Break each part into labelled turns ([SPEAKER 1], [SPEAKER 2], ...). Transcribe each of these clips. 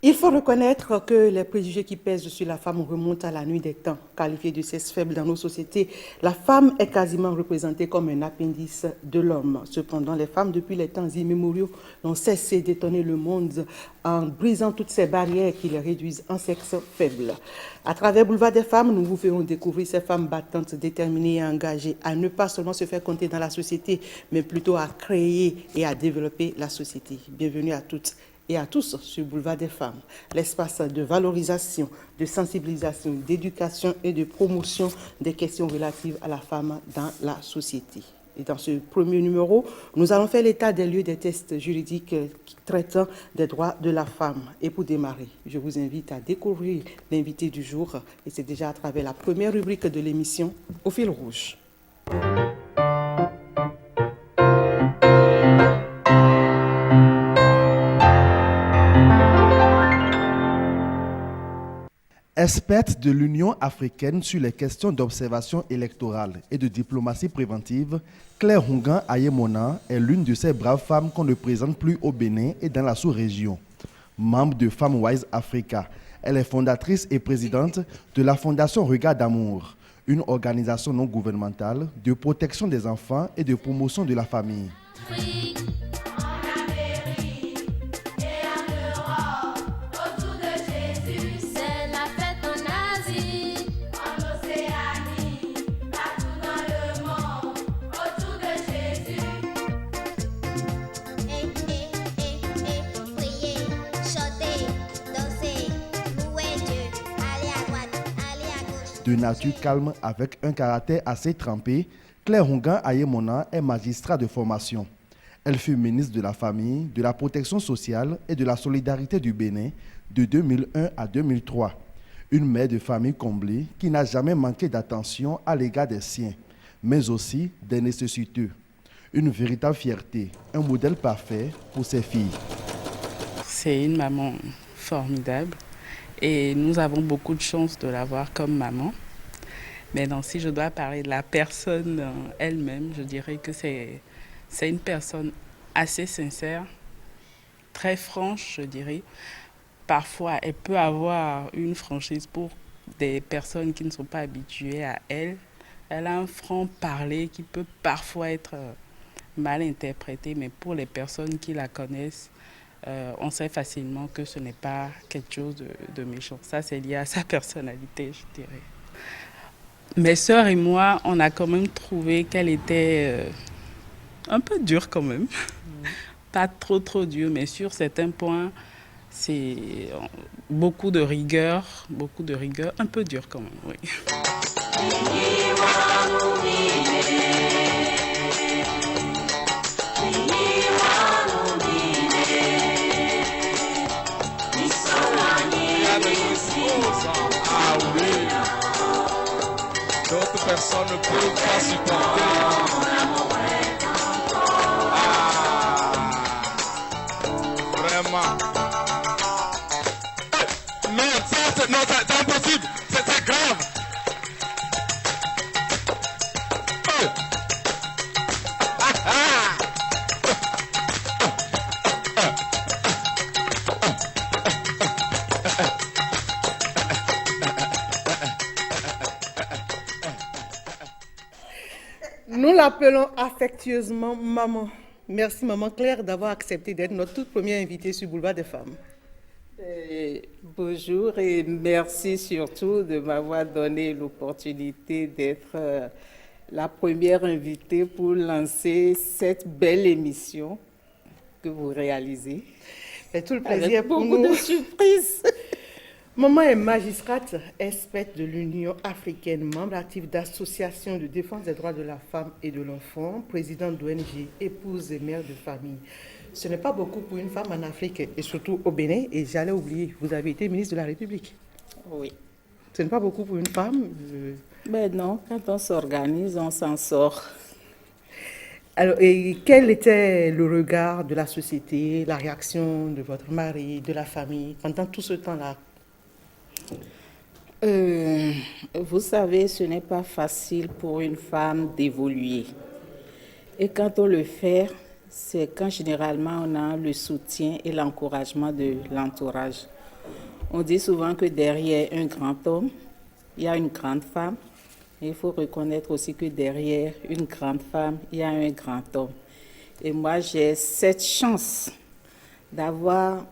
[SPEAKER 1] Il faut reconnaître que les préjugés qui pèsent sur la femme remontent à la nuit des temps. Qualifiée de sexe faible dans nos sociétés, la femme est quasiment représentée comme un appendice de l'homme. Cependant, les femmes, depuis les temps immémoriaux, n'ont cessé d'étonner le monde en brisant toutes ces barrières qui les réduisent en sexe faible. À travers Boulevard des femmes, nous vous ferons découvrir ces femmes battantes, déterminées et engagées à ne pas seulement se faire compter dans la société, mais plutôt à créer et à développer la société. Bienvenue à toutes et à tous sur Boulevard des femmes, l'espace de valorisation, de sensibilisation, d'éducation et de promotion des questions relatives à la femme dans la société. Et dans ce premier numéro, nous allons faire l'état des lieux des tests juridiques traitant des droits de la femme. Et pour démarrer, je vous invite à découvrir l'invité du jour, et c'est déjà à travers la première rubrique de l'émission Au fil rouge.
[SPEAKER 2] Experte de l'Union africaine sur les questions d'observation électorale et de diplomatie préventive, Claire Hungan Ayemona est l'une de ces braves femmes qu'on ne présente plus au Bénin et dans la sous-région. Membre de FemmeWise Africa, elle est fondatrice et présidente de la Fondation Regard d'Amour, une organisation non gouvernementale de protection des enfants et de promotion de la famille. De nature calme avec un caractère assez trempé, Claire Hungan Ayemona est magistrat de formation. Elle fut ministre de la Famille, de la Protection sociale et de la Solidarité du Bénin de 2001 à 2003. Une mère de famille comblée qui n'a jamais manqué d'attention à l'égard des siens, mais aussi des nécessiteux. Une véritable fierté, un modèle parfait pour ses filles.
[SPEAKER 3] C'est une maman formidable. Et nous avons beaucoup de chance de l'avoir comme maman. Maintenant, si je dois parler de la personne elle-même, je dirais que c'est une personne assez sincère, très franche, je dirais. Parfois, elle peut avoir une franchise pour des personnes qui ne sont pas habituées à elle. Elle a un franc-parler qui peut parfois être mal interprété, mais pour les personnes qui la connaissent, on sait facilement que ce n'est pas quelque chose de méchant. Ça, c'est lié à sa personnalité, je dirais. Mes sœurs et moi, on a quand même trouvé qu'elle était un peu dure quand même. Pas trop dure, mais sur certains points, c'est beaucoup de rigueur, un peu dur quand même, oui.
[SPEAKER 4] Ah oui, d'autres personnes ne peuvent pas supporter. Vraiment. Non, c'est impossible, c'est grave.
[SPEAKER 1] Nous l'appelons affectueusement maman. Merci maman Claire d'avoir accepté d'être notre toute première invitée sur Boulevard des femmes.
[SPEAKER 5] Bonjour et merci surtout de m'avoir donné l'opportunité d'être la première invitée pour lancer cette belle émission que vous réalisez.
[SPEAKER 1] C'est tout le plaisir
[SPEAKER 5] avec
[SPEAKER 1] pour
[SPEAKER 5] beaucoup
[SPEAKER 1] nous.
[SPEAKER 5] de surprises.
[SPEAKER 1] Maman est magistrate, experte de l'Union africaine, membre actif d'associations de défense des droits de la femme et de l'enfant, présidente d'ONG, épouse et mère de famille. Ce n'est pas beaucoup pour une femme en Afrique et surtout au Bénin. Et j'allais oublier, vous avez été ministre de la République.
[SPEAKER 5] Oui.
[SPEAKER 1] Ce n'est pas beaucoup pour une femme.
[SPEAKER 5] Ben non, quand on s'organise, on s'en sort.
[SPEAKER 1] Alors, et quel était le regard de la société, la réaction de votre mari, de la famille pendant tout ce temps-là?
[SPEAKER 5] Vous savez, ce n'est pas facile pour une femme d'évoluer. Et quand on le fait, c'est quand généralement on a le soutien et l'encouragement de l'entourage. On dit souvent que derrière un grand homme, il y a une grande femme. Et il faut reconnaître aussi que derrière une grande femme, il y a un grand homme. Et moi, j'ai cette chance d'avoir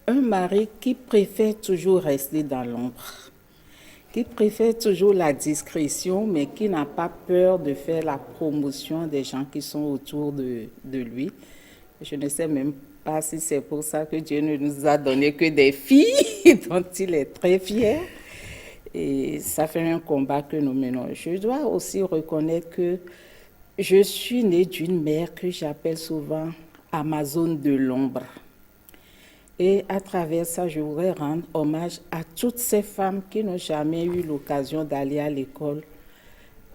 [SPEAKER 5] un mari qui préfère toujours rester dans l'ombre, qui préfère toujours la discrétion, mais qui n'a pas peur de faire la promotion des gens qui sont autour de lui. Je ne sais même pas si c'est pour ça que Dieu ne nous a donné que des filles dont il est très fier. Et ça fait un combat que nous menons. Je dois aussi reconnaître que je suis née d'une mère que j'appelle souvent Amazone de l'ombre. Et à travers ça, je voudrais rendre hommage à toutes ces femmes qui n'ont jamais eu l'occasion d'aller à l'école,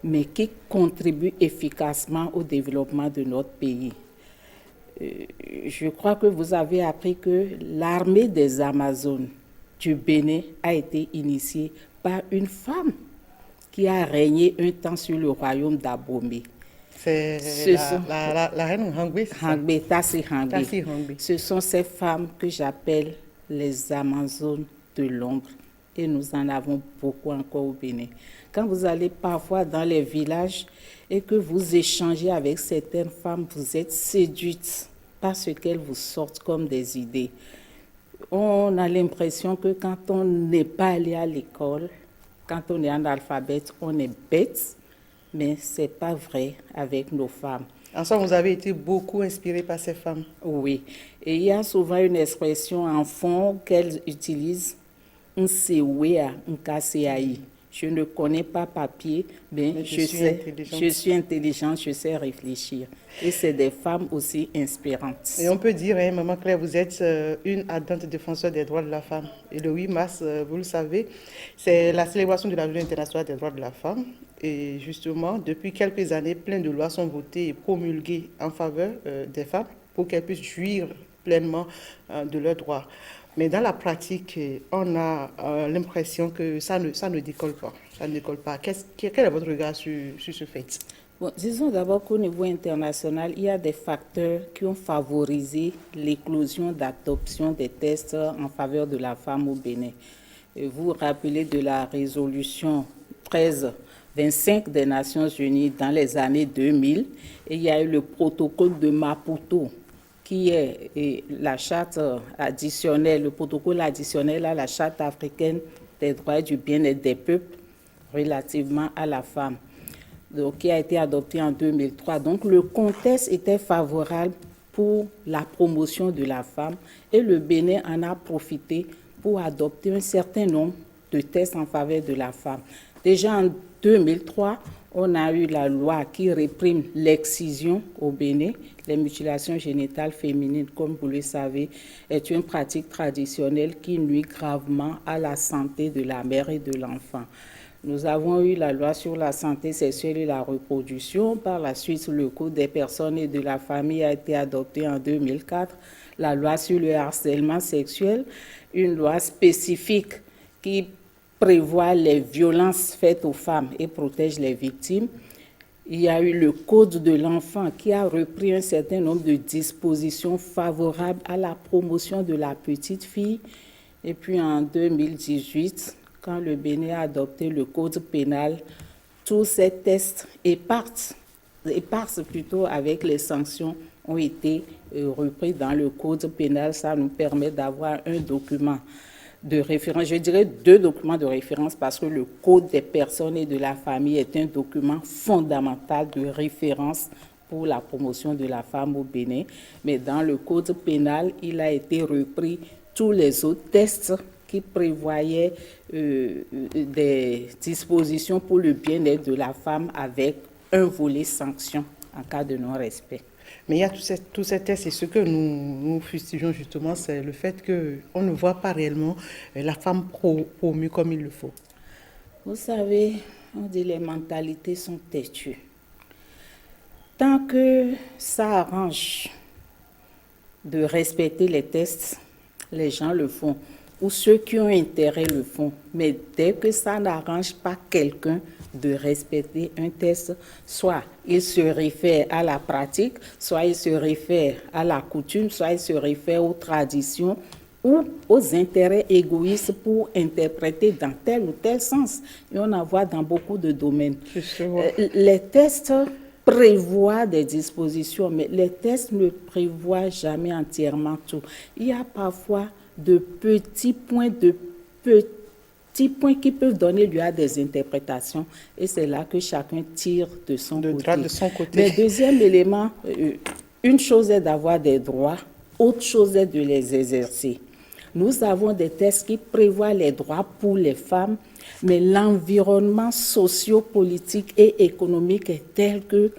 [SPEAKER 5] mais qui contribuent efficacement au développement de notre pays. Je crois que vous avez appris que l'armée des Amazones du Bénin a été initiée par une femme qui a régné un temps sur le royaume d'Abomey.
[SPEAKER 1] C'est la reine Hangbe, c'est ça?
[SPEAKER 5] Hangbe, Tassi Hangbe.
[SPEAKER 1] Tassi Hangbe.
[SPEAKER 5] Ce sont ces femmes que j'appelle les Amazones de l'ombre. Et nous en avons beaucoup encore au Bénin. Quand vous allez parfois dans les villages et que vous échangez avec certaines femmes, vous êtes séduites par ce qu'elles vous sortent comme des idées. On a l'impression que quand on n'est pas allé à l'école, quand on est analphabète, on est bête, mais ce n'est pas vrai avec nos femmes.
[SPEAKER 1] Ensemble, vous avez été beaucoup inspiré par ces femmes.
[SPEAKER 5] Oui, et il y a souvent une expression en fond qu'elles utilisent, un CWA, un KCAI. Je ne connais pas papier, mais je suis intelligente, je sais réfléchir. Et c'est des femmes aussi inspirantes.
[SPEAKER 1] Et on peut dire, hein, Maman Claire, vous êtes une ardente défenseur des droits de la femme. Et le 8 mars, vous le savez, c'est la célébration de la Journée internationale des droits de la femme. Et justement, depuis quelques années, plein de lois sont votées et promulguées en faveur des femmes pour qu'elles puissent jouir pleinement de leurs droits. Mais dans la pratique, on a l'impression que ça ne décolle pas. Ça ne décolle pas. Quel est votre regard sur ce fait?
[SPEAKER 5] Bon, disons d'abord qu'au niveau international, il y a des facteurs qui ont favorisé l'éclosion d'adoption des tests en faveur de la femme au Bénin. Et vous vous rappelez de la résolution 1325 des Nations Unies dans les années 2000, et il y a eu le protocole de Maputo, qui est la charte additionnelle, le protocole additionnel à la charte africaine des droits et du bien-être des peuples relativement à la femme, donc, qui a été adopté en 2003. Donc le contexte était favorable pour la promotion de la femme et le Bénin en a profité pour adopter un certain nombre de tests en faveur de la femme. Déjà en 2003, on a eu la loi qui réprime l'excision au Bénin. Les mutilations génitales féminines, comme vous le savez, est une pratique traditionnelle qui nuit gravement à la santé de la mère et de l'enfant. Nous avons eu la loi sur la santé sexuelle et la reproduction. Par la suite, le Code des personnes et de la famille a été adopté en 2004. La loi sur le harcèlement sexuel, une loi spécifique qui prévoit les violences faites aux femmes et protège les victimes. Il y a eu le Code de l'enfant qui a repris un certain nombre de dispositions favorables à la promotion de la petite fille. Et puis en 2018, quand le Bénin a adopté le Code pénal, tous ces tests éparses plutôt avec les sanctions ont été repris dans le Code pénal. Ça nous permet d'avoir un document de référence, je dirais 2 documents de référence parce que le Code des personnes et de la famille est un document fondamental de référence pour la promotion de la femme au Bénin. Mais dans le Code pénal, il a été repris tous les autres tests qui prévoyaient des dispositions pour le bien-être de la femme avec un volet sanction en cas de non-respect.
[SPEAKER 1] Mais il y a tous ces tests et ce que nous fustigeons justement, c'est le fait qu'on ne voit pas réellement la femme promue comme il le faut.
[SPEAKER 5] Vous savez, on dit les mentalités sont têtues. Tant que ça arrange de respecter les tests, les gens le font. ou ceux qui ont intérêt le font. Mais dès que ça n'arrange pas quelqu'un de respecter un test, soit il se réfère à la pratique, soit il se réfère à la coutume, soit il se réfère aux traditions ou aux intérêts égoïstes pour interpréter dans tel ou tel sens. Et on en voit dans beaucoup de domaines. Les tests prévoient des dispositions, mais les tests ne prévoient jamais entièrement tout. Il y a parfois de petits points qui peuvent donner lieu à des interprétations, et c'est là que chacun tire de son côté. Mais deuxième élément, une chose est d'avoir des droits, autre chose est de les exercer. Nous avons des textes qui prévoient les droits pour les femmes, mais l'environnement socio-politique et économique est tel que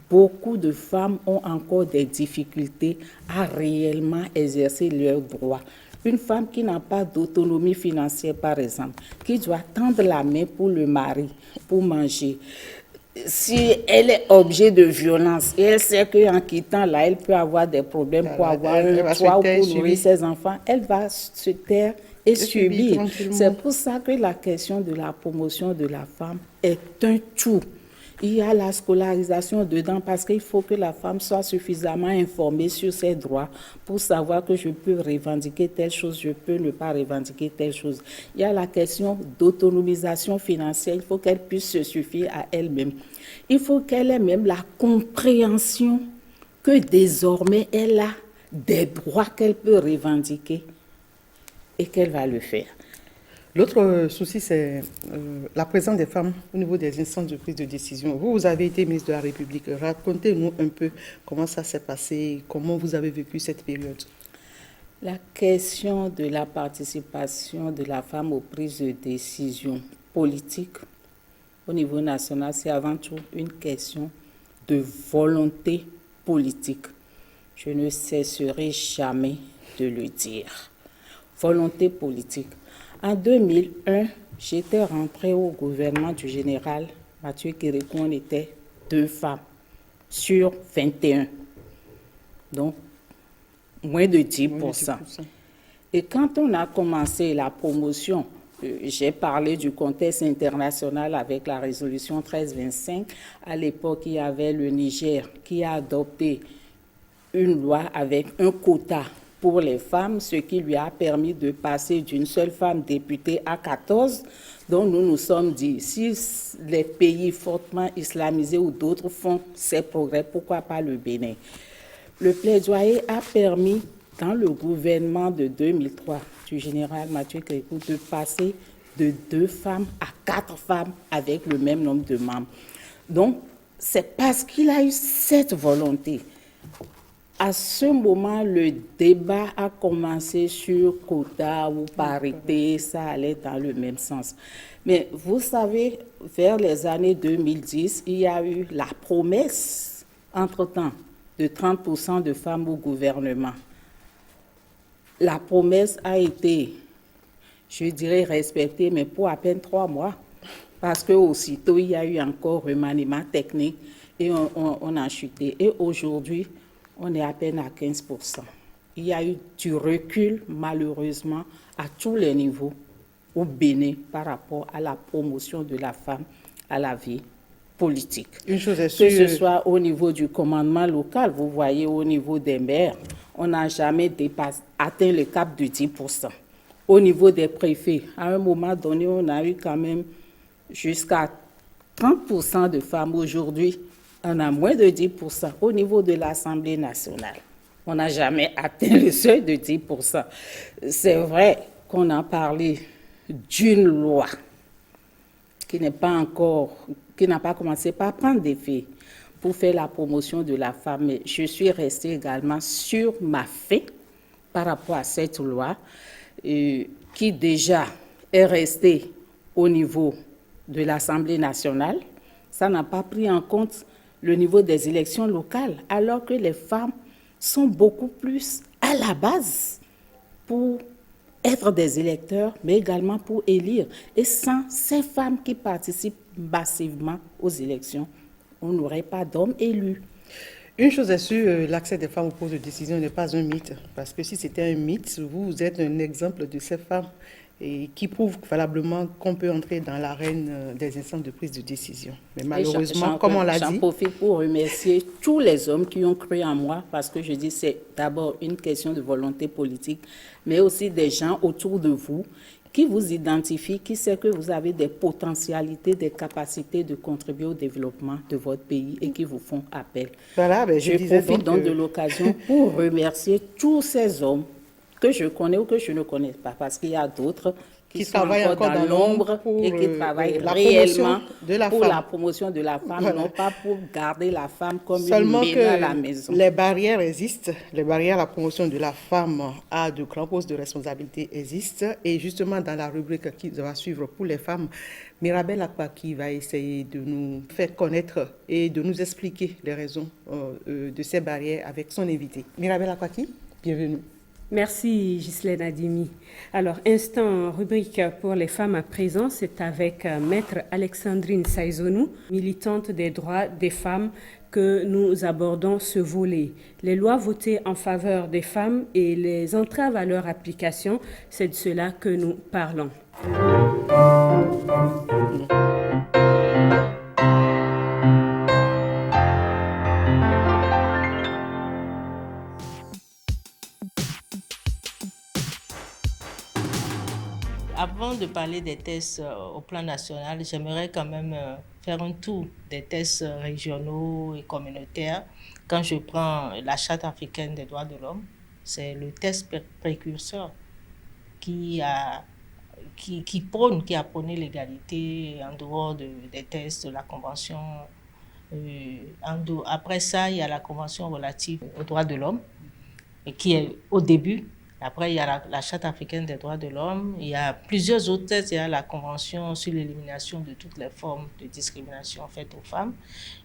[SPEAKER 5] beaucoup de femmes ont encore des difficultés à réellement exercer leurs droits. Une femme qui n'a pas d'autonomie financière, par exemple, qui doit tendre la main pour le mari, pour manger, si elle est objet de violence et elle sait qu'en quittant là, elle peut avoir des problèmes pour avoir un toit ou pour nourrir ses enfants, elle va se taire et subir. C'est pour ça que la question de la promotion de la femme est un tout. Il y a la scolarisation dedans parce qu'il faut que la femme soit suffisamment informée sur ses droits pour savoir que je peux revendiquer telle chose, je peux ne pas revendiquer telle chose. Il y a la question d'autonomisation financière, il faut qu'elle puisse se suffire à elle-même. Il faut qu'elle ait même la compréhension que désormais elle a des droits qu'elle peut revendiquer et qu'elle va le faire.
[SPEAKER 1] L'autre souci, c'est la présence des femmes au niveau des instances de prise de décision. Vous avez été ministre de la République. Racontez-nous un peu comment ça s'est passé, comment vous avez vécu cette période.
[SPEAKER 5] La question de la participation de la femme aux prises de décision politiques au niveau national, c'est avant tout une question de volonté politique. Je ne cesserai jamais de le dire. Volonté politique. En 2001, j'étais rentrée au gouvernement du général Mathieu Kérékou. On était 2 femmes sur 21. Donc, moins de 10%. Et quand on a commencé la promotion, j'ai parlé du contexte international avec la résolution 1325. À l'époque, il y avait le Niger qui a adopté une loi avec un quota pour les femmes, ce qui lui a permis de passer d'une seule femme députée à 14. Donc nous nous sommes dit, si les pays fortement islamisés ou d'autres font ces progrès, pourquoi pas le Bénin? Le plaidoyer a permis, dans le gouvernement de 2003 du général Mathieu Kérékou, de passer de 2 femmes à 4 femmes avec le même nombre de membres. Donc, c'est parce qu'il a eu cette volonté. À ce moment, le débat a commencé sur quota ou parité, ça allait dans le même sens. Mais vous savez, vers les années 2010, il y a eu la promesse, entre-temps, de 30% de femmes au gouvernement. La promesse a été, je dirais, respectée, mais pour à peine 3 mois, parce qu'aussitôt, il y a eu encore remaniement technique et on a chuté. Et aujourd'hui, on est à peine à 15%. Il y a eu du recul, malheureusement, à tous les niveaux au Bénin par rapport à la promotion de la femme à la vie politique.
[SPEAKER 1] Une chose est sûre.
[SPEAKER 5] Que ce soit au niveau du commandement local, vous voyez au niveau des maires, on n'a jamais atteint le cap de 10%. Au niveau des préfets, à un moment donné, on a eu quand même jusqu'à 30% de femmes. Aujourd'hui, on a moins de 10%. Au niveau de l'Assemblée nationale, on n'a jamais atteint le seuil de 10%. C'est vrai qu'on a parlé d'une loi qui n'a pas commencé par prendre des faits pour faire la promotion de la femme. Mais je suis restée également sur ma faim par rapport à cette loi qui déjà est restée au niveau de l'Assemblée nationale. Ça n'a pas pris en compte le niveau des élections locales, alors que les femmes sont beaucoup plus à la base pour être des électeurs, mais également pour élire. Et sans ces femmes qui participent massivement aux élections, on n'aurait pas d'hommes élus.
[SPEAKER 1] Une chose est sûre, l'accès des femmes aux postes de décision n'est pas un mythe. Parce que si c'était un mythe, vous êtes un exemple de ces femmes et qui prouve valablement qu'on peut entrer dans l'arène des instances de prise de décision. Mais malheureusement, comme on l'a dit...
[SPEAKER 5] J'en profite pour remercier tous les hommes qui ont cru en moi, parce que je dis c'est d'abord une question de volonté politique, mais aussi des gens autour de vous qui vous identifient, qui savent que vous avez des potentialités, des capacités de contribuer au développement de votre pays et qui vous font appel.
[SPEAKER 1] Voilà, ben,
[SPEAKER 5] je profite donc de l'occasion pour remercier tous ces hommes que je connais ou que je ne connais pas, parce qu'il y a d'autres qui sont encore dans l'ombre et qui travaillent réellement pour la promotion de la femme, voilà. Non pas pour garder la femme comme
[SPEAKER 1] seulement
[SPEAKER 5] une mère à la maison.
[SPEAKER 1] Les barrières existent, les barrières à la promotion de la femme à de grands postes de responsabilité existent, et justement dans la rubrique qui va suivre pour les femmes, Mirabel Akwaki va essayer de nous faire connaître et de nous expliquer les raisons de ces barrières avec son invité. Mirabel Akwaki, bienvenue.
[SPEAKER 6] Merci Ghislaine Adimi. Alors, instant rubrique pour les femmes à présent, c'est avec Maître Alexandrine Saïzonou, militante des droits des femmes, que nous abordons ce volet. Les lois votées en faveur des femmes et les entraves à leur application, c'est de cela que nous parlons.
[SPEAKER 7] Avant de parler des tests au plan national, j'aimerais quand même faire un tour des tests régionaux et communautaires. Quand je prends la Charte africaine des droits de l'homme, c'est le test précurseur qui a prôné l'égalité en dehors des tests de la Convention. Après ça, il y a la Convention relative aux droits de l'homme, qui est au début. Après, il y a la Charte africaine des droits de l'homme. Il y a plusieurs autres tests. Il y a la Convention sur l'élimination de toutes les formes de discrimination faites aux femmes.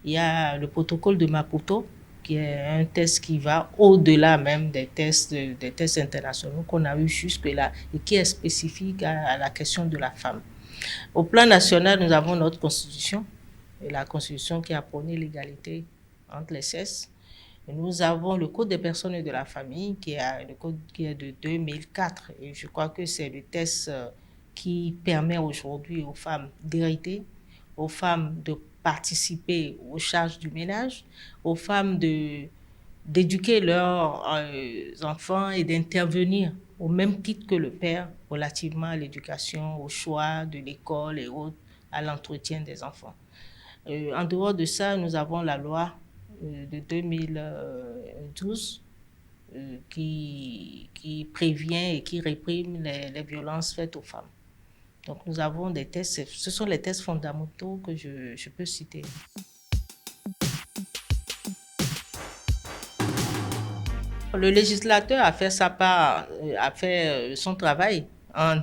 [SPEAKER 7] Il y a le protocole de Maputo, qui est un test qui va au-delà même des tests internationaux qu'on a eu jusque-là et qui est spécifique à la question de la femme. Au plan national, nous avons notre Constitution, et la Constitution qui a prôné l'égalité entre les sexes. Nous avons le Code des personnes et de la famille, qui est de 2004. Et je crois que c'est le test qui permet aujourd'hui aux femmes d'hériter, aux femmes de participer aux charges du ménage, aux femmes d'éduquer leurs enfants et d'intervenir au même titre que le père relativement à l'éducation, au choix de l'école et autres, à l'entretien des enfants. En dehors de ça, nous avons la loi de 2012 qui prévient et qui réprime les violences faites aux femmes. Donc nous avons des tests, ce sont les tests fondamentaux que je peux citer. Le législateur a fait sa part, a fait son travail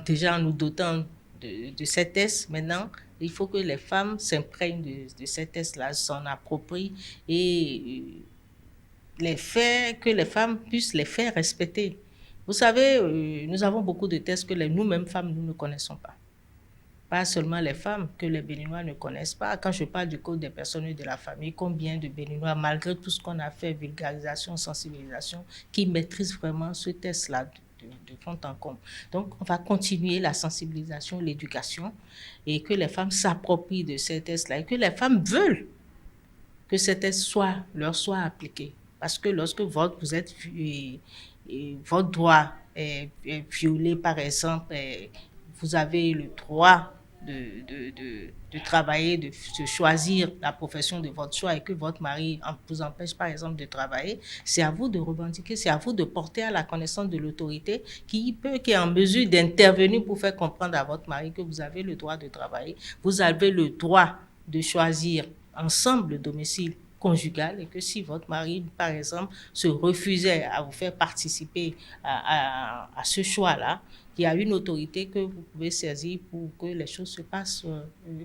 [SPEAKER 7] déjà en nous dotant de ces tests. Maintenant, il faut que les femmes s'imprègnent de ces tests-là, s'en approprient et que les femmes puissent les faire respecter. Vous savez, nous avons beaucoup de tests que nous-mêmes femmes, nous ne connaissons pas. Pas seulement les femmes, que les Béninois ne connaissent pas. Quand je parle du Code des personnes et de la famille, combien de Béninois, malgré tout ce qu'on a fait, vulgarisation, sensibilisation, qui maîtrisent vraiment ce test-là de fond en comble. Donc, on va continuer la sensibilisation, l'éducation, et que les femmes s'approprient de ces tests-là, et que les femmes veulent que ces tests leur soient appliqués. Parce que lorsque votre droit est violé, par exemple, vous avez le droit de travailler, de choisir la profession de votre choix et que votre mari vous empêche par exemple de travailler, c'est à vous de revendiquer, c'est à vous de porter à la connaissance de l'autorité qui est en mesure d'intervenir pour faire comprendre à votre mari que vous avez le droit de travailler, vous avez le droit de choisir ensemble le domicile conjugal et que si votre mari, par exemple, se refusait à vous faire participer à ce choix-là, il y a une autorité que vous pouvez saisir pour que les choses se passent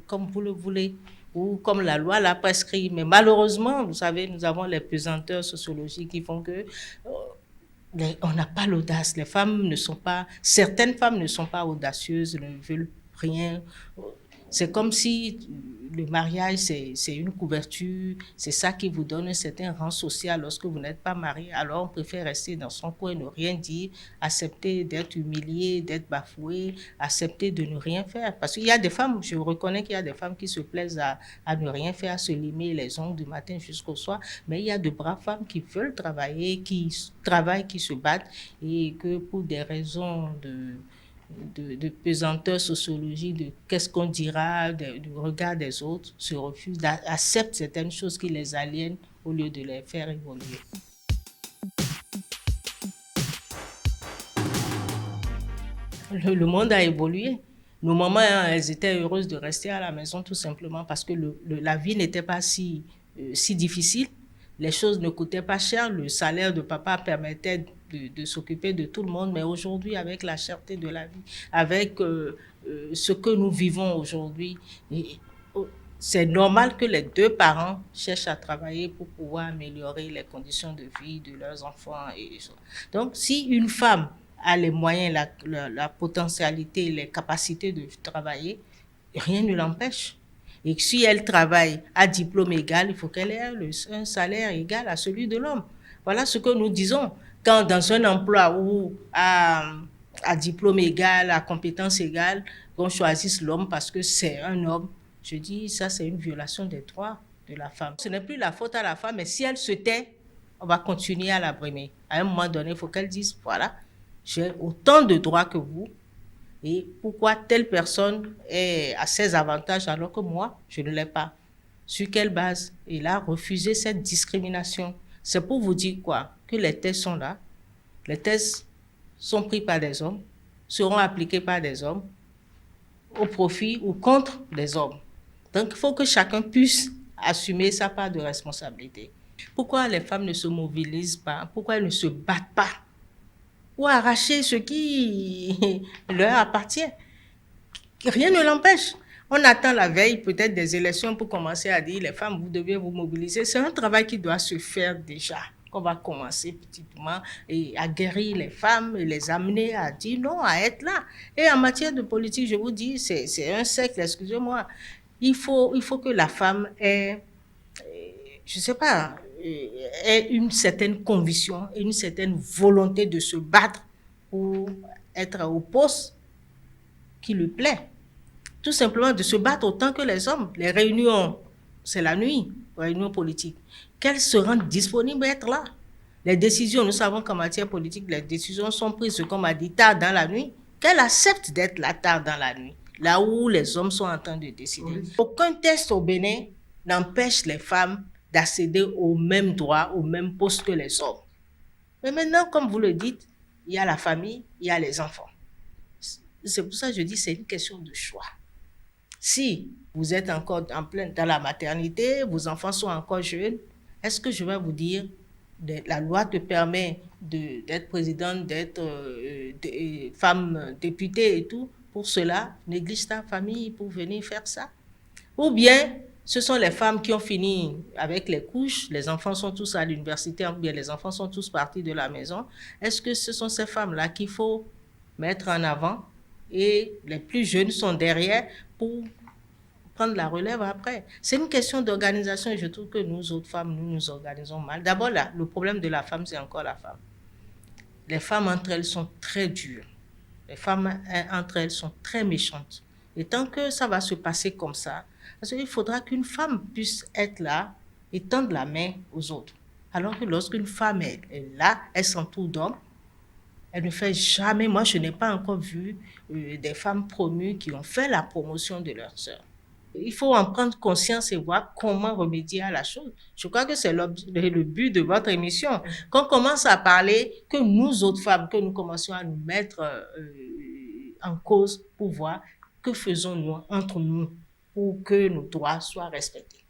[SPEAKER 7] comme vous le voulez ou comme la loi l'a prescrit. Mais malheureusement, vous savez, nous avons les pesanteurs sociologiques qui font que on n'a pas l'audace. Certaines femmes ne sont pas audacieuses, ne veulent rien. C'est comme si le mariage, c'est une couverture, c'est ça qui vous donne un certain rang social lorsque vous n'êtes pas marié. Alors, on préfère rester dans son coin, ne rien dire, accepter d'être humilié, d'être bafoué, accepter de ne rien faire. Parce qu'il y a des femmes, je reconnais qu'il y a des femmes qui se plaisent à ne rien faire, à se limer les ongles du matin jusqu'au soir, mais il y a de braves femmes qui veulent travailler, qui travaillent, qui se battent, et que pour des raisons de pesanteur sociologique, de qu'est-ce qu'on dira, du regard des autres, se refusent, acceptent certaines choses qui les aliènent au lieu de les faire évoluer. Le monde a évolué. Nos mamans, elles étaient heureuses de rester à la maison tout simplement parce que la vie n'était pas si difficile. Les choses ne coûtaient pas cher. Le salaire de papa permettait de s'occuper de tout le monde. Mais aujourd'hui, avec la cherté de la vie, avec ce que nous vivons aujourd'hui, c'est normal que les deux parents cherchent à travailler pour pouvoir améliorer les conditions de vie de leurs enfants. Donc, si une femme a les moyens, la potentialité, les capacités de travailler, rien ne l'empêche. Et si elle travaille à diplôme égal, il faut qu'elle ait un salaire égal à celui de l'homme. Voilà ce que nous disons. Quand dans un emploi où à diplôme égal, à compétence égale, qu'on choisisse l'homme parce que c'est un homme, je dis ça c'est une violation des droits de la femme. Ce n'est plus la faute à la femme, mais si elle se tait, on va continuer à la brimer. À un moment donné, il faut qu'elle dise, voilà, j'ai autant de droits que vous, et pourquoi telle personne a ses avantages alors que moi, je ne l'ai pas? Sur quelle base? Il a refusé cette discrimination. C'est pour vous dire quoi? Que les thèses sont là, les thèses sont prises par des hommes, seront appliquées par des hommes, au profit ou contre des hommes. Donc, il faut que chacun puisse assumer sa part de responsabilité. Pourquoi les femmes ne se mobilisent pas? Pourquoi elles ne se battent pas pour arracher ce qui leur appartient? Rien ne l'empêche. On attend la veille peut-être des élections pour commencer à dire les femmes, vous devez vous mobiliser. C'est un travail qui doit se faire déjà. On va commencer petitement et à guérir les femmes et les amener à dire non, à être là. Et en matière de politique, je vous dis, c'est un siècle, excusez-moi. Il faut que la femme ait, je ne sais pas, ait une certaine conviction et une certaine volonté de se battre pour être au poste qui lui plaît. Tout simplement de se battre autant que les hommes. Les réunions, c'est la nuit, les réunions politiques. Qu'elles se rendent disponibles à être là. Les décisions, nous savons qu'en matière politique, les décisions sont prises, comme on a dit, tard dans la nuit. Qu'elles acceptent d'être là tard dans la nuit, là où les hommes sont en train de décider. Oui. Aucun test au Bénin n'empêche les femmes d'accéder aux mêmes droits, aux mêmes postes que les hommes. Mais maintenant, comme vous le dites, il y a la famille, il y a les enfants. C'est pour ça que je dis que c'est une question de choix. Si vous êtes encore en plein dans la maternité, vos enfants sont encore jeunes, est-ce que je vais vous dire, la loi te permet d'être présidente, d'être femme députée et tout, pour cela, néglige ta famille pour venir faire ça? Ou bien, ce sont les femmes qui ont fini avec les couches, les enfants sont tous à l'université, ou bien les enfants sont tous partis de la maison. Est-ce que ce sont ces femmes-là qu'il faut mettre en avant et les plus jeunes sont derrière pour prendre la relève après? C'est une question d'organisation et je trouve que nous autres femmes, nous nous organisons mal. D'abord, le problème de la femme, c'est encore la femme. Les femmes entre elles sont très dures. Les femmes entre elles sont très méchantes. Et tant que ça va se passer comme ça, parce qu'il faudra qu'une femme puisse être là et tendre la main aux autres. Alors que lorsqu'une femme est là, elle s'entoure d'hommes, elle ne fait jamais, moi je n'ai pas encore vu des femmes promues qui ont fait la promotion de leurs sœurs. Il faut en prendre conscience et voir comment remédier à la chose. Je crois que c'est le but de votre émission. Qu'on commence à parler, que nous autres femmes, que nous commencions à nous mettre en cause pour voir que faisons-nous entre nous pour que nos droits soient respectés.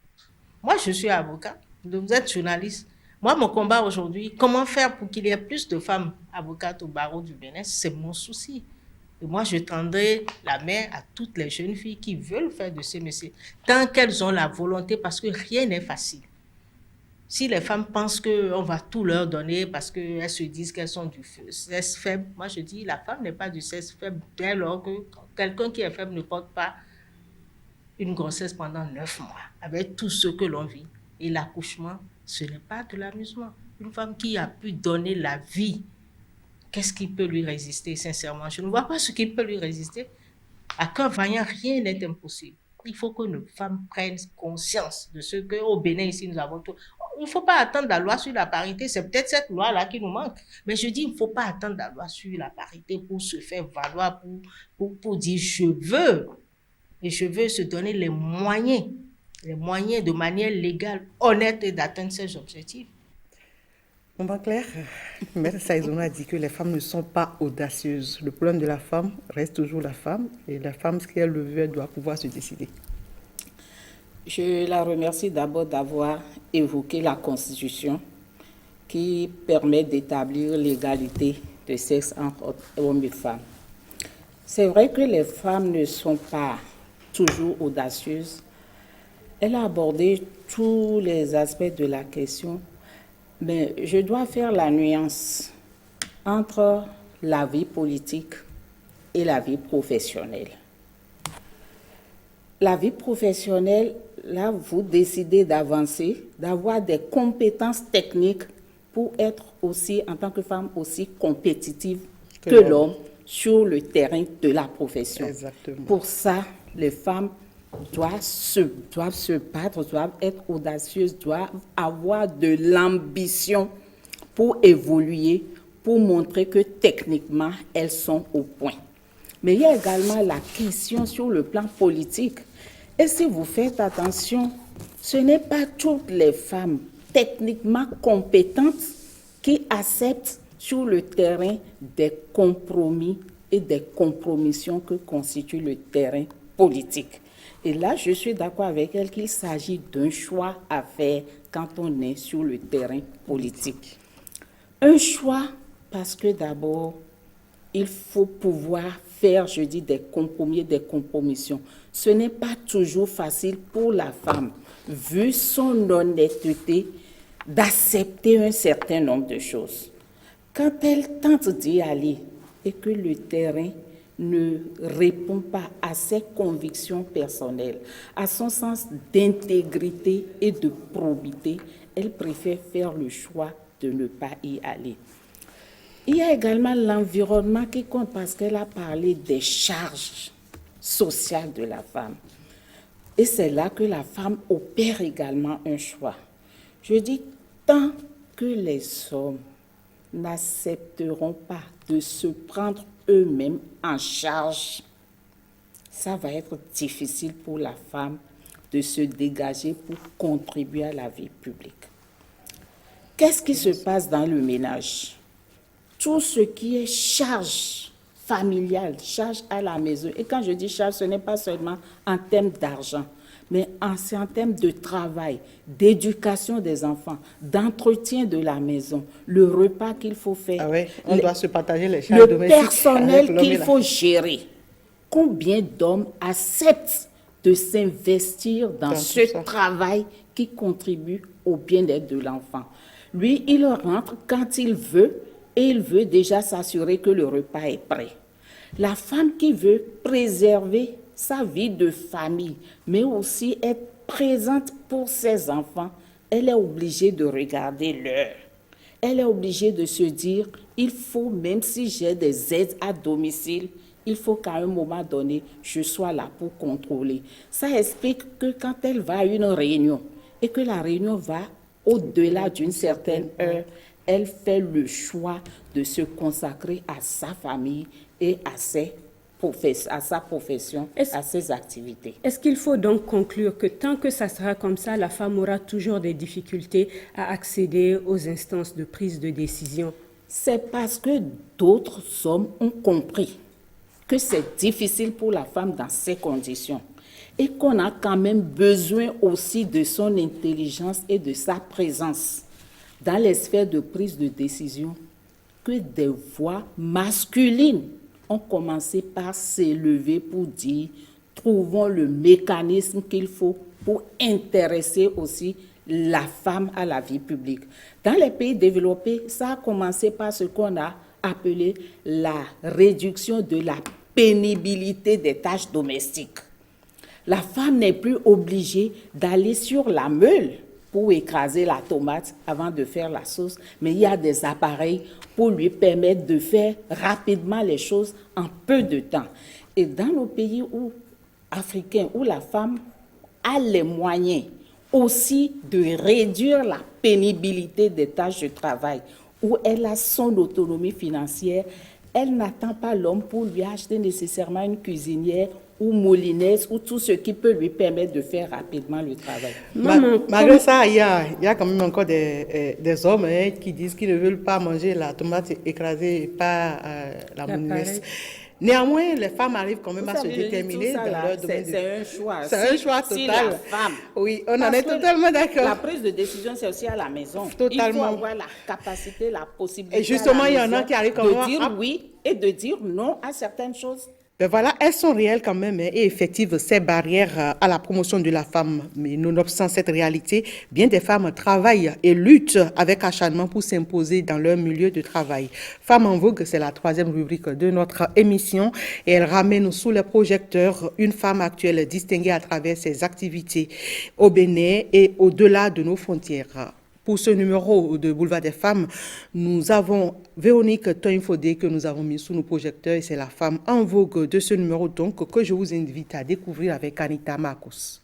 [SPEAKER 7] Moi, je suis avocat, vous êtes journaliste. Moi, mon combat aujourd'hui, comment faire pour qu'il y ait plus de femmes avocates au barreau du Bénin, c'est mon souci. Et moi, je tendrai la main à toutes les jeunes filles qui veulent faire de ce métier, tant qu'elles ont la volonté, parce que rien n'est facile. Si les femmes pensent qu'on va tout leur donner parce qu'elles se disent qu'elles sont du sexe faible, moi je dis la femme n'est pas du sexe faible dès lors que quelqu'un qui est faible ne porte pas une grossesse pendant 9 mois, avec tout ce que l'on vit. Et l'accouchement, ce n'est pas de l'amusement. Une femme qui a pu donner la vie, qu'est-ce qui peut lui résister, sincèrement? Je ne vois pas ce qui peut lui résister. À cœur vaillant, rien n'est impossible. Il faut que nos femmes prennent conscience de ce qu'au Bénin, ici, nous avons tout. Il ne faut pas attendre la loi sur la parité. C'est peut-être cette loi-là qui nous manque. Mais je dis, il ne faut pas attendre la loi sur la parité pour se faire valoir, pour dire je veux. Et je veux se donner les moyens de manière légale, honnête, d'atteindre ces objectifs.
[SPEAKER 1] On va clair. Maître Saïzonou a dit que les femmes ne sont pas audacieuses. Le problème de la femme reste toujours la femme. Et la femme, ce qu'elle le veut, elle doit pouvoir se décider.
[SPEAKER 5] Je la remercie d'abord d'avoir évoqué la Constitution qui permet d'établir l'égalité de sexe entre hommes et femmes. C'est vrai que les femmes ne sont pas toujours audacieuses. Elle a abordé tous les aspects de la question, mais je dois faire la nuance entre la vie politique et la vie professionnelle. La vie professionnelle, là, vous décidez d'avancer, d'avoir des compétences techniques pour être aussi, en tant que femme, aussi compétitive que l'homme sur le terrain de la profession.
[SPEAKER 1] Exactement.
[SPEAKER 5] Pour ça, les femmes doivent se battre, doivent être audacieuses, doivent avoir de l'ambition pour évoluer, pour montrer que techniquement, elles sont au point. Mais il y a également la question sur le plan politique. Et si vous faites attention, ce n'est pas toutes les femmes techniquement compétentes qui acceptent sur le terrain des compromis et des compromissions que constitue le terrain politique. Et là, je suis d'accord avec elle qu'il s'agit d'un choix à faire quand on est sur le terrain politique. Un choix parce que d'abord, il faut pouvoir faire, je dis, des compromis, des compromissions. Ce n'est pas toujours facile pour la femme, vu son honnêteté, d'accepter un certain nombre de choses. Quand elle tente d'y aller et que le terrain ne répond pas à ses convictions personnelles, à son sens d'intégrité et de probité, elle préfère faire le choix de ne pas y aller. Il y a également l'environnement qui compte parce qu'elle a parlé des charges sociales de la femme. Et c'est là que la femme opère également un choix. Je dis, tant que les hommes n'accepteront pas de se prendre eux-mêmes en charge, ça va être difficile pour la femme de se dégager pour contribuer à la vie publique. Qu'est-ce qui se passe dans le ménage? Tout ce qui est charge familiale, charge à la maison. Et quand je dis charge, ce n'est pas seulement en termes d'argent, mais c'est en termes de travail, d'éducation des enfants, d'entretien de la maison, le repas qu'il faut faire.
[SPEAKER 1] Ah ouais, on doit se partager les charges domestiques.
[SPEAKER 5] Le personnel qu'il faut gérer. Combien d'hommes acceptent de s'investir dans ce travail qui contribue au bien-être de l'enfant? Lui, il rentre quand il veut et il veut déjà s'assurer que le repas est prêt. La femme qui veut préserver sa vie de famille, mais aussi être présente pour ses enfants, elle est obligée de regarder l'heure. Elle est obligée de se dire, il faut, même si j'ai des aides à domicile, il faut qu'à un moment donné, je sois là pour contrôler. Ça explique que quand elle va à une réunion et que la réunion va au-delà d'une certaine heure, elle fait le choix de se consacrer à sa famille et à sa profession, à ses activités.
[SPEAKER 6] Est-ce qu'il faut donc conclure que tant que ça sera comme ça, la femme aura toujours des difficultés à accéder aux instances de prise de décision?
[SPEAKER 5] C'est parce que d'autres hommes ont compris que c'est difficile pour la femme dans ces conditions et qu'on a quand même besoin aussi de son intelligence et de sa présence dans les sphères de prise de décision, que des voix masculines ont commencé par s'élever pour dire « trouvons le mécanisme qu'il faut pour intéresser aussi la femme à la vie publique ». Dans les pays développés, ça a commencé par ce qu'on a appelé la réduction de la pénibilité des tâches domestiques. La femme n'est plus obligée d'aller sur la meule pour écraser la tomate avant de faire la sauce, mais il y a des appareils pour lui permettre de faire rapidement les choses en peu de temps. Et dans nos pays africains où la femme a les moyens aussi de réduire la pénibilité des tâches de travail, où elle a son autonomie financière, elle n'attend pas l'homme pour lui acheter nécessairement une cuisinière ou moulineuse ou tout ce qui peut lui permettre de faire rapidement le travail.
[SPEAKER 1] Malgré ça, il y a quand même encore des hommes qui disent qu'ils ne veulent pas manger la tomate écrasée par la moulineuse. Néanmoins, les femmes arrivent quand même à se déterminer dans leur domaine.
[SPEAKER 5] C'est un choix.
[SPEAKER 1] C'est un choix total.
[SPEAKER 5] Si la femme,
[SPEAKER 1] oui, on en est totalement d'accord.
[SPEAKER 5] La prise de décision, c'est aussi à la maison.
[SPEAKER 1] Totalement.
[SPEAKER 5] Il faut avoir la capacité, la possibilité.
[SPEAKER 1] Et justement, il y en a qui arrivent quand même
[SPEAKER 5] de dire oui et de dire non à certaines choses.
[SPEAKER 1] Ben voilà, elles sont réelles quand même et effectives, ces barrières à la promotion de la femme. Mais nonobstant cette réalité, bien des femmes travaillent et luttent avec acharnement pour s'imposer dans leur milieu de travail. Femmes en vogue, c'est la 3e rubrique de notre émission et elle ramène sous les projecteurs une femme actuelle distinguée à travers ses activités au Bénin et au-delà de nos frontières. Pour ce numéro de Boulevard des femmes, nous avons Véronique Toinfodé que nous avons mis sous nos projecteurs et c'est la femme en vogue de ce numéro donc que je vous invite à découvrir avec Anita Marcos.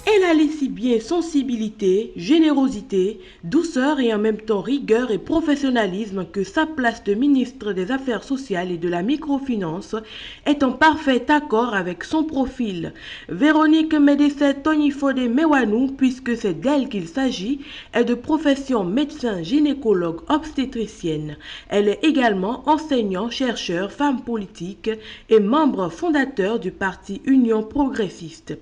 [SPEAKER 8] Elle allie si bien sensibilité, générosité, douceur et en même temps rigueur et professionnalisme que sa place de ministre des Affaires sociales et de la microfinance est en parfait accord avec son profil. Véronique Médecet Toinfodé Mewanou, puisque c'est d'elle qu'il s'agit, est de profession médecin gynécologue obstétricienne. Elle est également enseignant, chercheur, femme politique et membre fondateur du parti Union progressiste.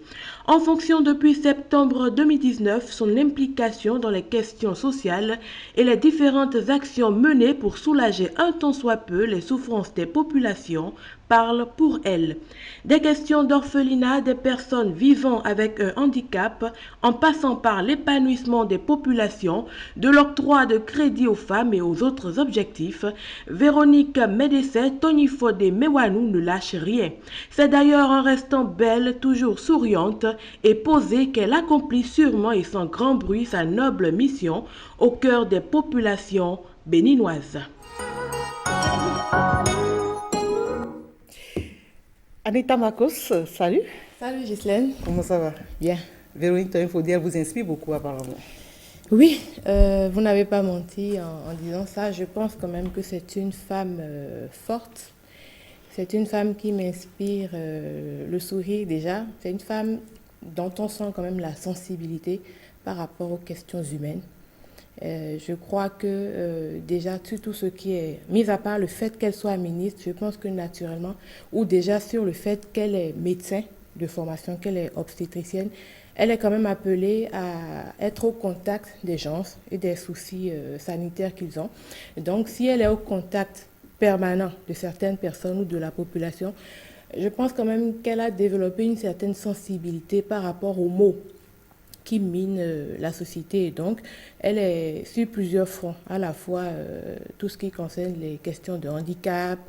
[SPEAKER 8] En fonction depuis septembre 2019, son implication dans les questions sociales et les différentes actions menées pour soulager un tant soit peu les souffrances des populations parlent pour elle. Des questions d'orphelinat des personnes vivant avec un handicap, en passant par l'épanouissement des populations, de l'octroi de crédit aux femmes et aux autres objectifs, Véronique Médecet Toinfodé Mewanou ne lâche rien. C'est d'ailleurs en restant belle, toujours souriante et posée qu'elle accomplit sûrement et sans grand bruit sa noble mission au cœur des populations béninoises.
[SPEAKER 1] Anita Marcos, salut.
[SPEAKER 9] Salut Ghislaine.
[SPEAKER 1] Comment ça va?
[SPEAKER 9] Bien.
[SPEAKER 1] Véronique Toinfodé, elle vous inspire beaucoup apparemment.
[SPEAKER 9] Oui, vous n'avez pas menti en disant ça. Je pense quand même que c'est une femme forte. C'est une femme qui m'inspire le sourire déjà. C'est une femme dont on sent quand même la sensibilité par rapport aux questions humaines. Je crois que déjà tout ce qui est, mis à part le fait qu'elle soit ministre, je pense que naturellement, ou déjà sur le fait qu'elle est médecin de formation, qu'elle est obstétricienne, elle est quand même appelée à être au contact des gens et des soucis sanitaires qu'ils ont. Donc si elle est au contact permanent de certaines personnes ou de la population, je pense quand même qu'elle a développé une certaine sensibilité par rapport aux maux qui minent la société. Et donc, elle est sur plusieurs fronts, à la fois tout ce qui concerne les questions de handicap,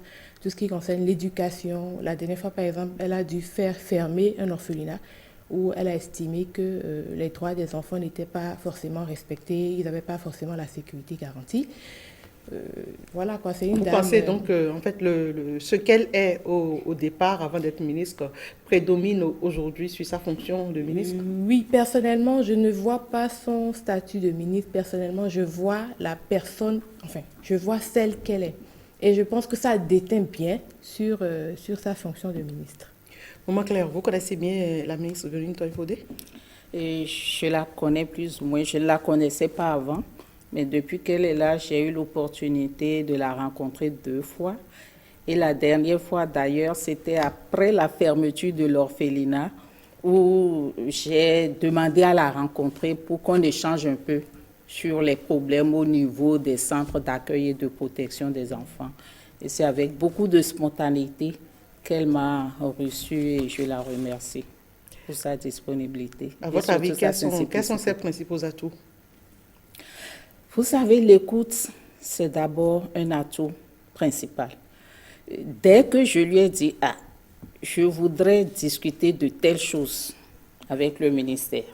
[SPEAKER 9] tout ce qui concerne l'éducation. La dernière fois, par exemple, elle a dû faire fermer un orphelinat où elle a estimé que les droits des enfants n'étaient pas forcément respectés, ils n'avaient pas forcément la sécurité garantie. Voilà quoi, c'est une
[SPEAKER 1] Vous
[SPEAKER 9] dame.
[SPEAKER 1] pensez donc en fait ce qu'elle est au départ avant d'être ministre prédomine aujourd'hui sur sa fonction de ministre?
[SPEAKER 9] Oui, personnellement, je ne vois pas son statut de ministre. Personnellement, je vois la personne, enfin, je vois celle qu'elle est. Et je pense que ça déteint bien sur sa fonction de ministre.
[SPEAKER 1] Maman Claire, vous connaissez bien la ministre Véronique Toinfodé?
[SPEAKER 5] Et je la connais plus ou moins. Je ne la connaissais pas avant. Mais depuis qu'elle est là, j'ai eu l'opportunité de la rencontrer 2 fois. Et la dernière fois, d'ailleurs, c'était après la fermeture de l'orphelinat où j'ai demandé à la rencontrer pour qu'on échange un peu sur les problèmes au niveau des centres d'accueil et de protection des enfants. Et c'est avec beaucoup de spontanéité qu'elle m'a reçue et je la remercie pour sa disponibilité.
[SPEAKER 1] À votre avis, quels sont ses principaux atouts?
[SPEAKER 5] Vous savez, l'écoute, c'est d'abord un atout principal. Dès que je lui ai dit, je voudrais discuter de telles choses avec le ministère,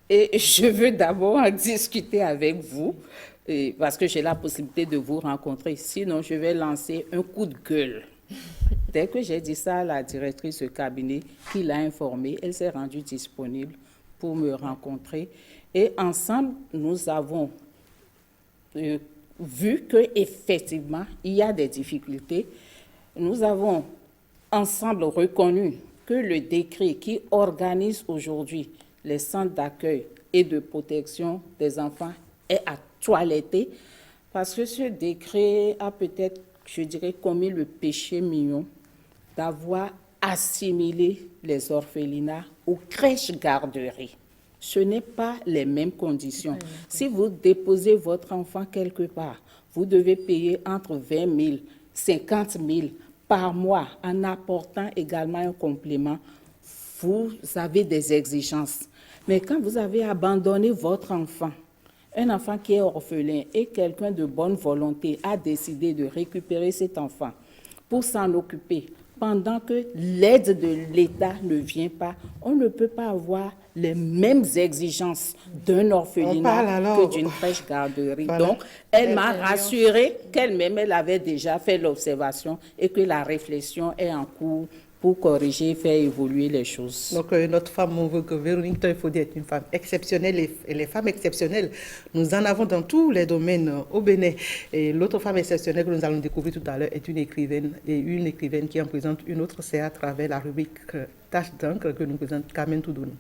[SPEAKER 5] et je veux d'abord en discuter avec vous, parce que j'ai la possibilité de vous rencontrer, sinon je vais lancer un coup de gueule. Dès que j'ai dit ça à la directrice de cabinet, qui l'a informée, elle s'est rendue disponible pour me rencontrer. Et ensemble, nous avons vu qu'effectivement, il y a des difficultés. Nous avons ensemble reconnu que le décret qui organise aujourd'hui les centres d'accueil et de protection des enfants est à toiletter, parce que ce décret a peut-être, je dirais, commis le péché mignon d'avoir assimilé les orphelinats aux crèches-garderies. Ce n'est pas les mêmes conditions. Si vous déposez votre enfant quelque part, vous devez payer entre 20 000 et 50 000 par mois en apportant également un complément. Vous avez des exigences. Mais quand vous avez abandonné votre enfant, un enfant qui est orphelin et quelqu'un de bonne volonté a décidé de récupérer cet enfant pour s'en occuper, pendant que l'aide de l'État ne vient pas, on ne peut pas avoir les mêmes exigences d'un orphelinat que d'une crèche-garderie. Voilà. Donc, elle m'a rassurée qu'elle-même, elle avait déjà fait l'observation et que la réflexion est en cours pour corriger, faire évoluer les choses.
[SPEAKER 1] Donc, notre femme, on veut que Véronique Toye-Fodi est une femme exceptionnelle et les femmes exceptionnelles, nous en avons dans tous les domaines au Bénin. Et l'autre femme exceptionnelle que nous allons découvrir tout à l'heure est une écrivaine qui en présente une autre, c'est à travers la rubrique Tache d'encre que nous présente Carmen Toudouni.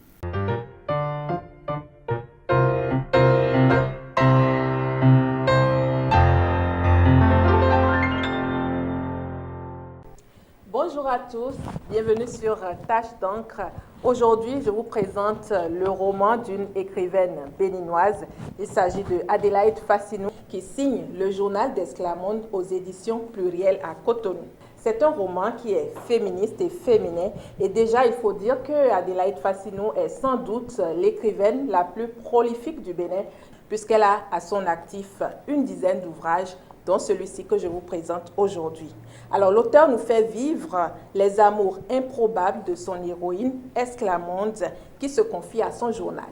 [SPEAKER 10] Bonjour à tous, bienvenue sur Tache d'encre. Aujourd'hui, je vous présente le roman d'une écrivaine béninoise. Il s'agit de Adélaïde Fassinou qui signe le journal d'Esclamonde aux éditions Pluriel à Cotonou. C'est un roman qui est féministe et féminin. Et déjà, il faut dire que Adélaïde Fassinou est sans doute l'écrivaine la plus prolifique du Bénin, puisqu'elle a à son actif une dizaine d'ouvrages, dont celui-ci que je vous présente aujourd'hui. Alors, l'auteur nous fait vivre les amours improbables de son héroïne, Esclamonde, qui se confie à son journal.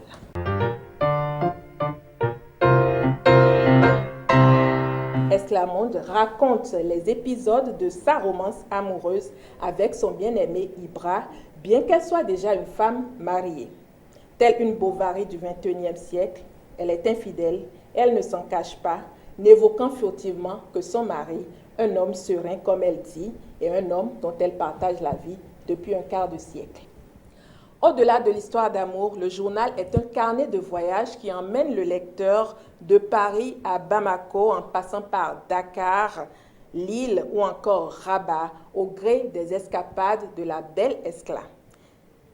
[SPEAKER 10] Esclamonde raconte les épisodes de sa romance amoureuse avec son bien-aimé Ibra, bien qu'elle soit déjà une femme mariée. Telle une Bovary du XXIe siècle, elle est infidèle, elle ne s'en cache pas, n'évoquant furtivement que son mari, un homme serein comme elle dit, et un homme dont elle partage la vie depuis un quart de siècle. Au-delà de l'histoire d'amour, le journal est un carnet de voyage qui emmène le lecteur de Paris à Bamako en passant par Dakar, Lille ou encore Rabat au gré des escapades de la belle Escla.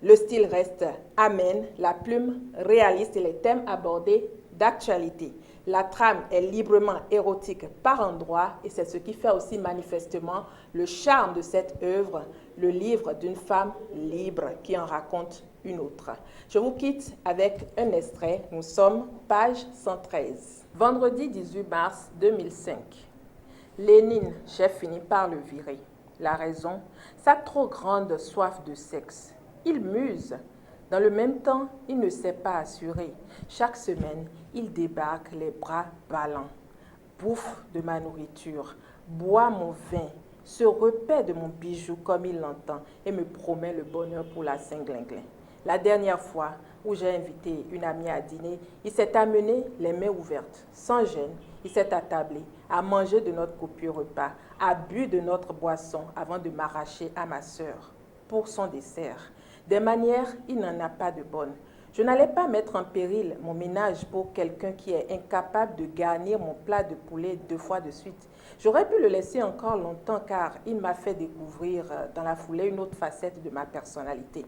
[SPEAKER 10] Le style reste amène, la plume réaliste et les thèmes abordés d'actualité. La trame est librement érotique par endroits et c'est ce qui fait aussi manifestement le charme de cette œuvre, le livre d'une femme libre qui en raconte une autre. Je vous quitte avec un extrait. Nous sommes page 113. Vendredi 18 mars 2005. Lénine, j'ai fini par le virer. La raison, sa trop grande soif de sexe. Il muse. Dans le même temps, il ne s'est pas assuré. Chaque semaine, il débarque les bras ballants, bouffe de ma nourriture, boit mon vin, se repaît de mon bijou comme il l'entend et me promet le bonheur pour la Saint-Glinglin. La dernière fois où j'ai invité une amie à dîner, il s'est amené les mains ouvertes, sans gêne. Il s'est attablé, a mangé de notre copieux repas, a bu de notre boisson avant de m'arracher à ma sœur pour son dessert. Des manières, il n'en a pas de bonnes. Je n'allais pas mettre en péril mon ménage pour quelqu'un qui est incapable de garnir mon plat de poulet 2 fois de suite. J'aurais pu le laisser encore longtemps car il m'a fait découvrir dans la foulée une autre facette de ma personnalité.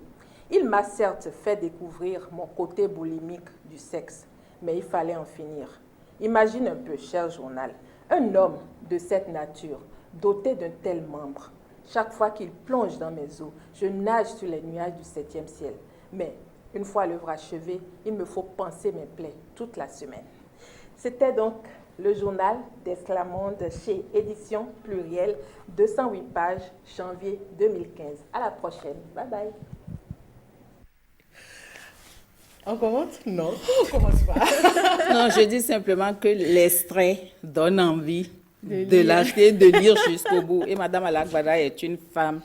[SPEAKER 10] Il m'a certes fait découvrir mon côté boulimique du sexe, mais il fallait en finir. Imagine un peu, cher journal, un homme de cette nature, doté d'un tel membre. Chaque fois qu'il plonge dans mes eaux, je nage sur les nuages du 7e ciel. Mais une fois l'œuvre achevée, il me faut panser mes plaies toute la semaine. C'était donc le journal d'Esclamonde chez Édition Pluriel, 208 pages, janvier 2015. À la prochaine. Bye bye.
[SPEAKER 1] On commente? Non, on commence pas.
[SPEAKER 5] Non, je dis simplement que l'extrait donne envie de l'acheter, de lire jusqu'au bout. Et Madame Alagbada est une femme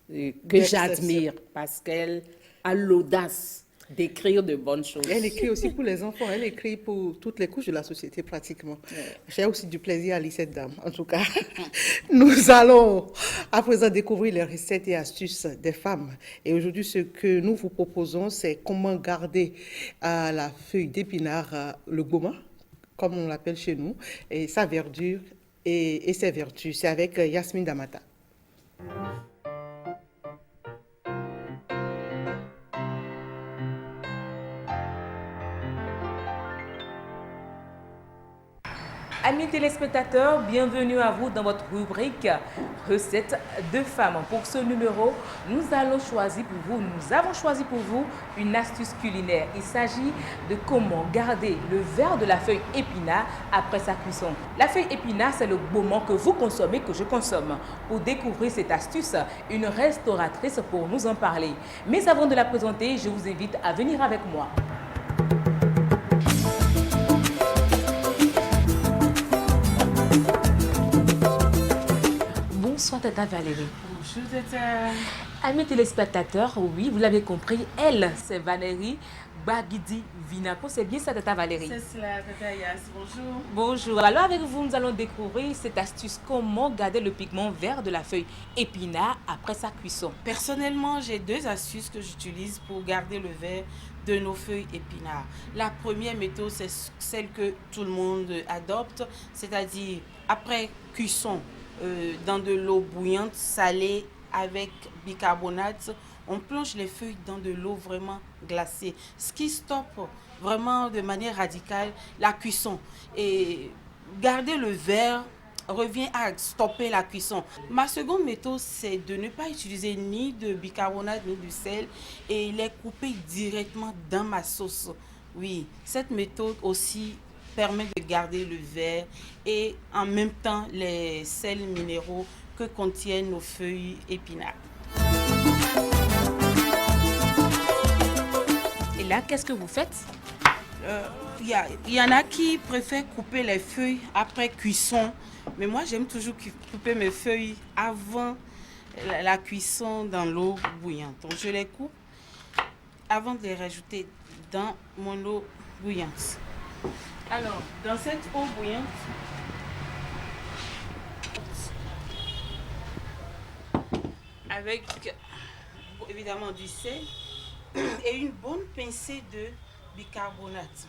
[SPEAKER 5] que j'admire parce qu'elle a l'audace d'écrire de bonnes choses.
[SPEAKER 1] Elle écrit aussi pour les enfants, elle écrit pour toutes les couches de la société pratiquement. J'ai aussi du plaisir à lire cette dame. En tout cas, nous allons à présent découvrir les recettes et astuces des femmes. Et aujourd'hui, ce que nous vous proposons, c'est comment garder la feuille d'épinard, le goma, comme on l'appelle chez nous, et sa verdure et ses vertus. C'est avec Yasmine Damata.
[SPEAKER 11] Amis téléspectateurs, bienvenue à vous dans votre rubrique Recettes de femmes. Pour ce numéro, nous avons choisi pour vous une astuce culinaire. Il s'agit de comment garder le vert de la feuille épinard après sa cuisson. La feuille épinard, c'est le moment que vous consommez, que je consomme. Pour découvrir cette astuce, une restauratrice pour nous en parler. Mais avant de la présenter, je vous invite à venir avec moi. Bonsoir Tata Valérie.
[SPEAKER 3] Bonjour Tata.
[SPEAKER 11] Amis téléspectateurs, oui, vous l'avez compris, elle, c'est Valérie Bagidi Vinaco. C'est bien ça Tata Valérie?
[SPEAKER 3] C'est cela Tata Yas, bonjour.
[SPEAKER 11] Bonjour, alors avec vous, nous allons découvrir cette astuce, comment garder le pigment vert de la feuille épinard après sa cuisson.
[SPEAKER 12] Personnellement, j'ai deux astuces que j'utilise pour garder le vert de nos feuilles épinards. La première méthode, c'est celle que tout le monde adopte, c'est-à-dire après cuisson, dans de l'eau bouillante, salée avec bicarbonate, on plonge les feuilles dans de l'eau vraiment glacée, ce qui stoppe vraiment de manière radicale la cuisson. Et garder le vert revient à stopper la cuisson. Ma seconde méthode, c'est de ne pas utiliser ni de bicarbonate ni de sel et les couper directement dans ma sauce. Oui, cette méthode aussi permet de garder le vert et en même temps les sels minéraux que contiennent nos feuilles épinards.
[SPEAKER 11] Et là, qu'est-ce que vous faites?
[SPEAKER 12] Il y en a qui préfèrent couper les feuilles après cuisson, mais moi j'aime toujours couper mes feuilles avant la cuisson dans l'eau bouillante. Donc je les coupe avant de les rajouter dans mon eau bouillante. Alors, dans cette eau bouillante, avec évidemment du sel et une bonne pincée de bicarbonate.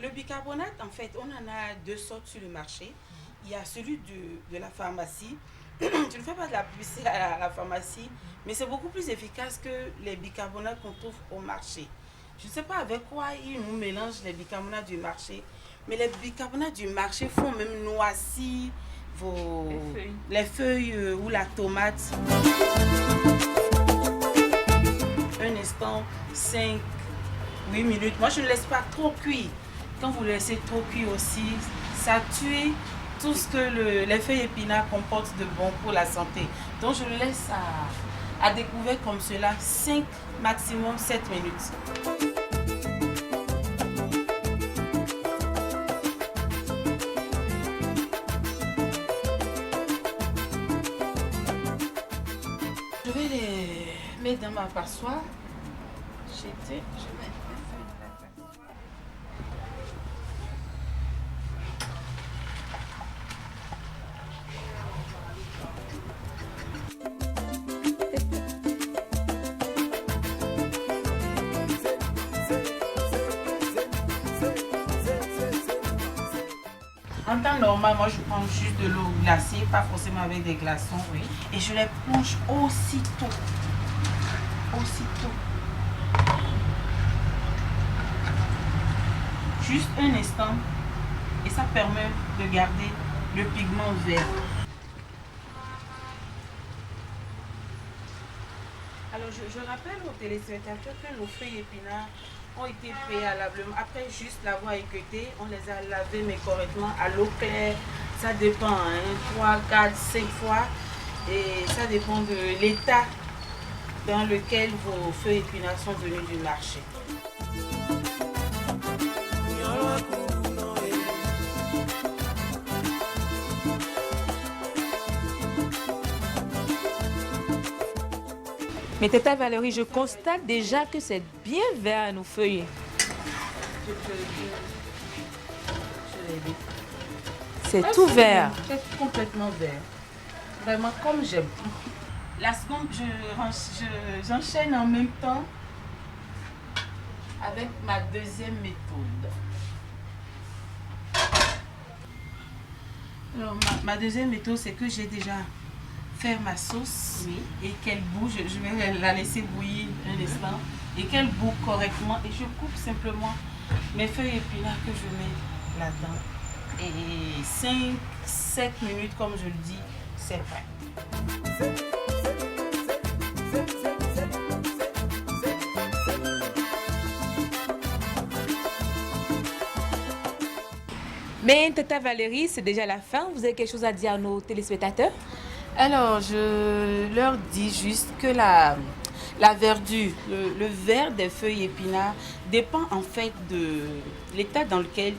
[SPEAKER 12] Le bicarbonate, en fait, on en a deux sortes sur le marché. Il y a celui de la pharmacie. Je ne fais pas de la publicité à la pharmacie, mais c'est beaucoup plus efficace que les bicarbonates qu'on trouve au marché. Je ne sais pas avec quoi ils nous mélangent les bicarbonates du marché, mais les bicarbonates du marché font même noircir les feuilles ou la tomate. Un instant, 5-8 minutes. Moi, je ne laisse pas trop cuire. Quand vous laissez trop cuire aussi, ça tue tout ce que les feuilles épinards comportent de bon pour la santé. Donc, je le laisse à découvert comme cela, 5, maximum 7 minutes. Je vais les mettre dans ma passoire. Je mets les feuilles dans la passoire. En temps normal, moi je prends juste de l'eau glacée, pas forcément avec des glaçons, oui. Et je les plonge aussitôt. Juste un instant. Et ça permet de garder le pigment vert. Alors, je rappelle aux téléspectateurs que nos feuilles épinards ont été préalablement, après juste l'avoir équeuté, on les a lavées mais correctement à l'eau claire. Ça dépend, 3, 4, 5 fois. Et ça dépend de l'état dans lequel vos feuilles épinards sont venus du marché.
[SPEAKER 11] Mais Tata Valérie, je constate déjà que c'est bien vert nos feuilles. C'est tout vert.
[SPEAKER 12] C'est complètement vert. Vraiment comme j'aime. La seconde, j'enchaîne en même temps avec ma deuxième méthode. Alors, ma deuxième méthode, c'est que j'ai déjà fait ma sauce et qu'elle bouge. Je vais la laisser bouillir un instant et qu'elle bouge correctement. Et je coupe simplement mes feuilles épinards que je mets là-dedans. Et 5-7 minutes, comme je le dis, c'est prêt.
[SPEAKER 11] Mais Tata Valérie, c'est déjà la fin. Vous avez quelque chose à dire à nos téléspectateurs?
[SPEAKER 12] Alors, je leur dis juste que la verdure, le vert des feuilles épinards dépend en fait de l'état dans lequel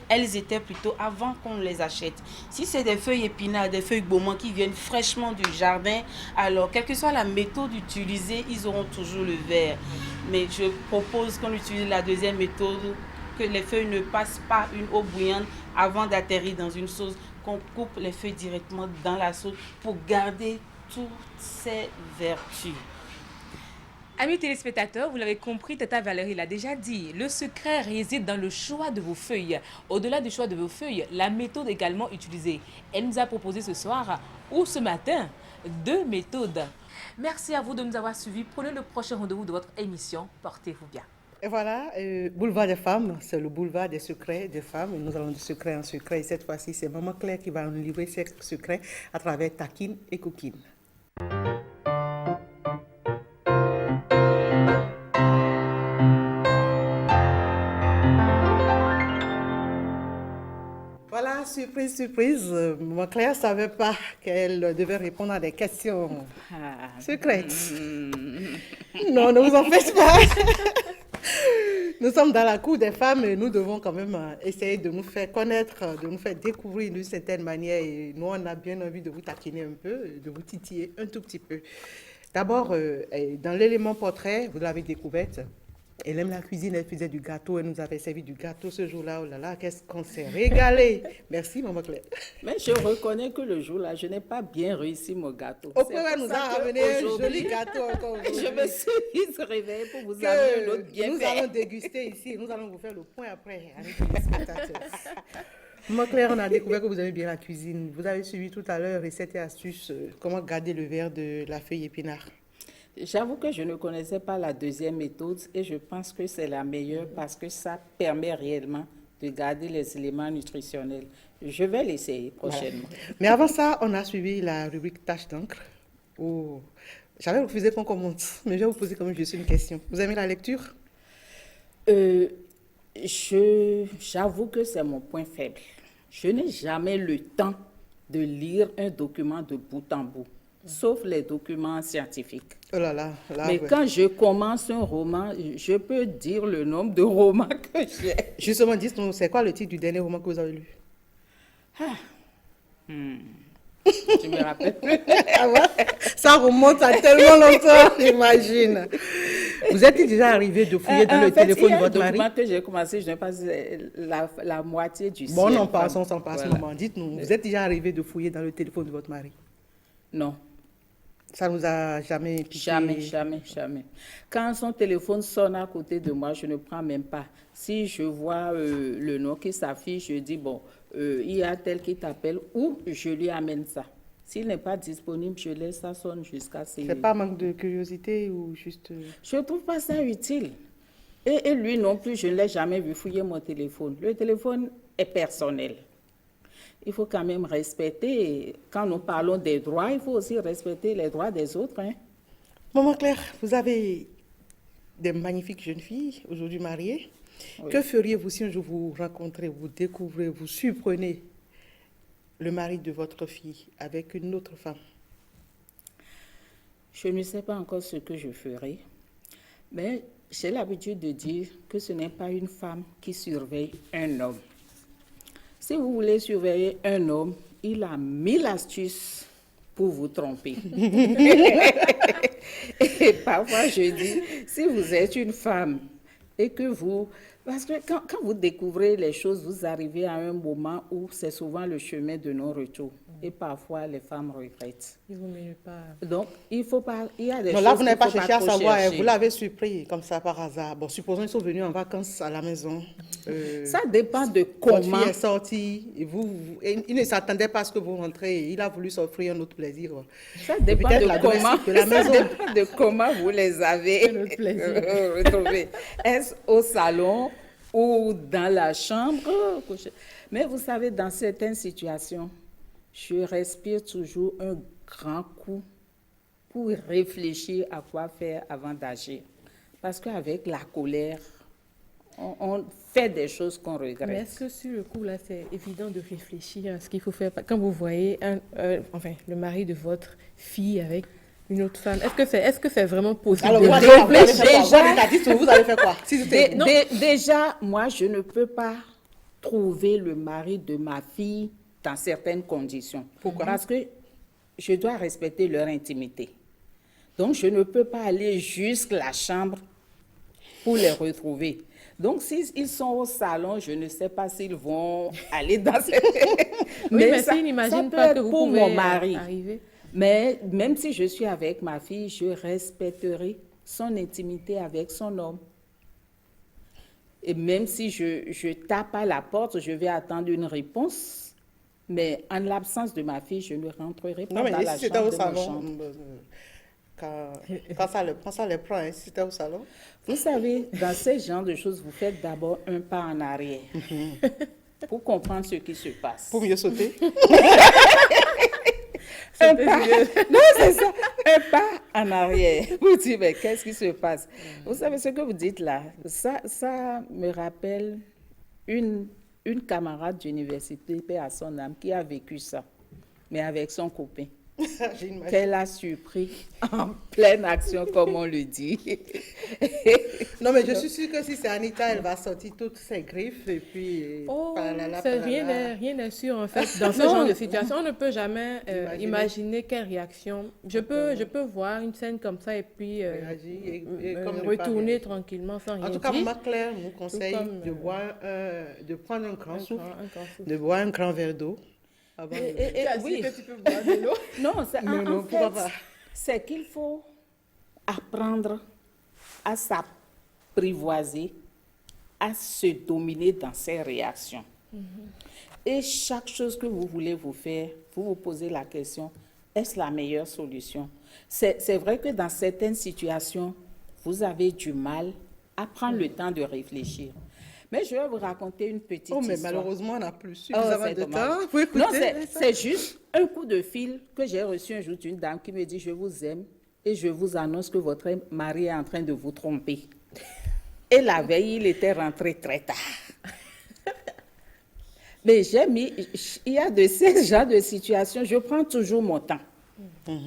[SPEAKER 12] elles étaient plutôt avant qu'on les achète. Si c'est des feuilles épinards, des feuilles gourmands qui viennent fraîchement du jardin, alors quelle que soit la méthode utilisée, ils auront toujours le vert. Mais je propose qu'on utilise la deuxième méthode, que les feuilles ne passent pas une eau bouillante avant d'atterrir dans une sauce, qu'on coupe les feuilles directement dans la sauce pour garder toutes ces vertus.
[SPEAKER 11] Amis téléspectateurs, vous l'avez compris, Tata Valérie l'a déjà dit, le secret réside dans le choix de vos feuilles. Au-delà du choix de vos feuilles, la méthode également utilisée. Elle nous a proposé ce soir ou ce matin 2 méthodes. Merci à vous de nous avoir suivis. Prenez le prochain rendez-vous de votre émission. Portez-vous bien.
[SPEAKER 1] Et voilà, Boulevard des femmes, c'est le boulevard des secrets des femmes. Nous allons de secret en secret. Et cette fois-ci, c'est Maman Claire qui va nous livrer ses secrets à travers Taquine et Coquine. Voilà, surprise, surprise. Maman Claire ne savait pas qu'elle devait répondre à des questions secrètes. Non, ne vous en faites pas. Nous sommes dans la cour des femmes et nous devons quand même essayer de nous faire connaître, de nous faire découvrir d'une certaine manière. Et nous, on a bien envie de vous taquiner un peu, de vous titiller un tout petit peu. D'abord, dans l'élément portrait, vous l'avez découverte. Elle aime la cuisine, elle faisait du gâteau, elle nous avait servi du gâteau ce jour-là. Oh là là, qu'est-ce qu'on s'est régalé. Merci, Maman Claire.
[SPEAKER 5] Mais je reconnais que le jour-là, je n'ai pas bien réussi mon gâteau.
[SPEAKER 1] Oprah nous a ramené un joli gâteau encore aujourd'hui.
[SPEAKER 5] Je me suis réveillée pour vous amener un autre bien
[SPEAKER 1] nous
[SPEAKER 5] fait.
[SPEAKER 1] allons déguster ici, nous allons vous faire le point après avec les spectateurs. Maman Claire, on a découvert que vous aimez bien la cuisine. Vous avez suivi tout à l'heure recettes et astuces, comment garder le vert de la feuille épinard.
[SPEAKER 5] J'avoue que je ne connaissais pas la deuxième méthode et je pense que c'est la meilleure parce que ça permet réellement de garder les éléments nutritionnels. Je vais l'essayer prochainement.
[SPEAKER 1] Voilà. Mais avant ça, on a suivi la rubrique tâche d'encre. Oh. J'avais refusé qu'on commence, mais je vais vous poser quand même juste une question. Vous aimez la lecture?
[SPEAKER 5] J'avoue que c'est mon point faible. Je n'ai jamais le temps de lire un document de bout en bout, sauf les documents scientifiques.
[SPEAKER 1] Oh là là,
[SPEAKER 5] mais ouais. Quand je commence un roman, je peux dire le nombre de romans que j'ai.
[SPEAKER 1] Justement, dites-nous, c'est quoi le titre du dernier roman que vous avez lu?
[SPEAKER 5] Je me rappelle plus.
[SPEAKER 1] Ah ouais? Ça remonte à tellement longtemps, j'imagine. Vous êtes déjà arrivé de fouiller dans le téléphone de votre mari?
[SPEAKER 5] Document que j'ai commencé, je n'ai pas la moitié du ciel.
[SPEAKER 1] Bon, non, passons sans passer. Voilà. Dites-nous, vous êtes déjà arrivé de fouiller dans le téléphone de votre mari?
[SPEAKER 5] Non.
[SPEAKER 1] Ça ne vous a jamais piqué?
[SPEAKER 5] Jamais. Quand son téléphone sonne à côté de moi, je ne prends même pas. Si je vois le nom qui s'affiche, je dis, bon, il y a tel qui t'appelle ou je lui amène ça. S'il n'est pas disponible, je laisse ça sonne jusqu'à ce...
[SPEAKER 1] C'est pas manque de curiosité ou juste...
[SPEAKER 5] Je ne trouve pas ça utile. Et lui non plus, je ne l'ai jamais vu fouiller mon téléphone. Le téléphone est personnel. Il faut quand même respecter, quand nous parlons des droits, il faut aussi respecter les droits des autres. Hein.
[SPEAKER 1] Maman Claire, vous avez des magnifiques jeunes filles, aujourd'hui mariées. Oui. Que feriez-vous si un jour vous rencontrez, vous découvrez, vous surprenez le mari de votre fille avec une autre femme?
[SPEAKER 5] Je ne sais pas encore ce que je ferai, mais j'ai l'habitude de dire que ce n'est pas une femme qui surveille un homme. Si vous voulez surveiller un homme, il a 1000 astuces pour vous tromper. Et parfois, je dis, si vous êtes une femme et que vous... Parce que quand vous découvrez les choses, vous arrivez à un moment où c'est souvent le chemin de non-retour. Et parfois, les femmes regrettent.
[SPEAKER 9] Il vaut mieux pas...
[SPEAKER 5] Donc, il faut pas... Il y a des choses
[SPEAKER 1] là, vous n'avez pas
[SPEAKER 5] qu'il faut
[SPEAKER 1] cherché à savoir,
[SPEAKER 5] chercher.
[SPEAKER 1] Vous l'avez surpris comme ça par hasard. Bon, supposons qu'ils sont venus en vacances à la maison.
[SPEAKER 5] Ça dépend de comment...
[SPEAKER 1] Votre fille est sortie, et il ne s'attendait pas à ce que vous rentrez. Il a voulu s'offrir un autre plaisir.
[SPEAKER 5] Ça dépend de comment vous les avez retrouvés. Est-ce au salon ou dans la chambre? Mais vous savez, dans certaines situations, je respire toujours un grand coup pour réfléchir à quoi faire avant d'agir. Parce qu'avec la colère, on fait des choses qu'on regrette.
[SPEAKER 9] Mais est-ce que sur le coup, là, c'est évident de réfléchir à ce qu'il faut faire? Quand vous voyez le mari de votre fille avec une autre femme, est-ce que c'est vraiment possible?
[SPEAKER 1] Alors, vous allez faire quoi?
[SPEAKER 5] Déjà, moi, je ne peux pas trouver le mari de ma fille dans certaines conditions.
[SPEAKER 1] Pourquoi?
[SPEAKER 5] Parce que je dois respecter leur intimité. Donc, je ne peux pas aller jusqu'à la chambre pour les retrouver. Donc, s'ils sont au salon, je ne sais pas s'ils vont aller dans cette...
[SPEAKER 9] mais s'ils n'imaginent pas que vous
[SPEAKER 5] pour
[SPEAKER 9] pouvez
[SPEAKER 5] mon mari.
[SPEAKER 9] arriver.
[SPEAKER 5] Mais même si je suis avec ma fille, je respecterai son intimité avec son homme. Et même si je tape à la porte, je vais attendre une réponse. Mais en l'absence de ma fille, je ne rentrerai pas dans la chambre de mon chambre.
[SPEAKER 1] Quand ça les prend, si c'était au salon.
[SPEAKER 5] Vous savez, dans ce genre de choses, vous faites d'abord un pas en arrière pour comprendre ce qui se passe.
[SPEAKER 1] Pour mieux sauter.
[SPEAKER 5] Un pas, non, c'est ça, un pas en arrière. Vous dites, mais qu'est-ce qui se passe? Vous savez ce que vous dites là? Ça me rappelle une camarade d'université, paix à son âme, qui a vécu ça, mais avec son copain. Qu'elle a surpris en pleine action, comme on le dit.
[SPEAKER 1] Non, mais je suis sûre que si c'est Anita, elle va sortir toutes ses griffes et puis...
[SPEAKER 9] Rien n'est sûr, en fait. Dans ce genre de situation, on ne peut jamais imaginer quelle réaction. Je peux voir une scène comme ça et puis retourner tranquillement sans rien dire.
[SPEAKER 1] En tout cas, Maman Claire nous conseille de prendre un grand souffle, de boire un grand verre d'eau.
[SPEAKER 9] Oui, que tu peux boire de l'eau.
[SPEAKER 5] Non, en fait, c'est qu'il faut apprendre à s'apprivoiser, à se dominer dans ses réactions. Et chaque chose que vous voulez vous faire, vous vous posez la question, est-ce la meilleure solution? C'est vrai que dans certaines situations, vous avez du mal à prendre le temps de réfléchir. Mais je vais vous raconter une petite histoire.
[SPEAKER 1] Mais malheureusement, on n'a plus suffisamment de temps. Vous écoutez,
[SPEAKER 5] non, c'est juste un coup de fil que j'ai reçu un jour d'une dame qui me dit « Je vous aime et je vous annonce que votre mari est en train de vous tromper. » Et la veille, il était rentré très tard. Mais il y a de ces genres de situations, je prends toujours mon temps.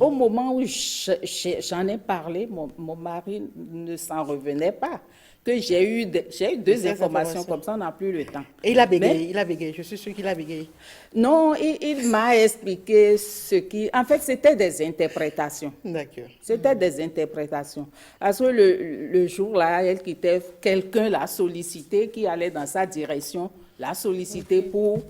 [SPEAKER 5] Au moment où j'en ai parlé, mon mari ne s'en revenait pas. Que j'ai eu deux informations comme ça, on n'a plus le temps.
[SPEAKER 1] Et il a bégayé, je suis sûre qu'il a bégayé.
[SPEAKER 5] Non, il m'a expliqué ce qui... En fait, c'était des interprétations.
[SPEAKER 1] D'accord.
[SPEAKER 5] C'était des interprétations. Parce que le jour-là, elle quittait, quelqu'un l'a sollicité, qui allait dans sa direction, l'a sollicité pour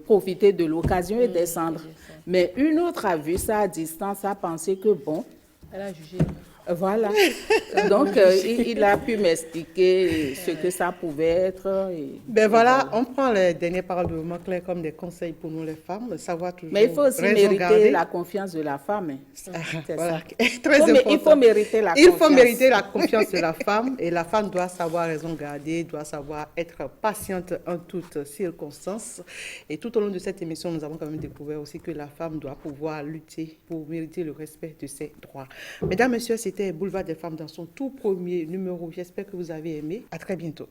[SPEAKER 5] profiter de l'occasion et descendre. Mais une autre a vu ça à distance, a pensé que bon...
[SPEAKER 9] Elle a jugé.
[SPEAKER 5] Voilà. Donc, il a pu m'expliquer ce que ça pouvait être.
[SPEAKER 1] Voilà, on prend les dernières paroles de Maman Claire comme des conseils pour nous les femmes, de savoir toujours.
[SPEAKER 5] Mais il faut aussi mériter la confiance de la femme.
[SPEAKER 1] Voilà, très important.
[SPEAKER 5] Il faut mériter la confiance.
[SPEAKER 1] Il faut mériter la confiance de la femme et la femme doit savoir raison garder, doit savoir être patiente en toutes circonstances. Et tout au long de cette émission, nous avons quand même découvert aussi que la femme doit pouvoir lutter pour mériter le respect de ses droits. Mesdames, Messieurs, c'était Boulevard des femmes dans son tout premier numéro. J'espère que vous avez aimé. À très bientôt.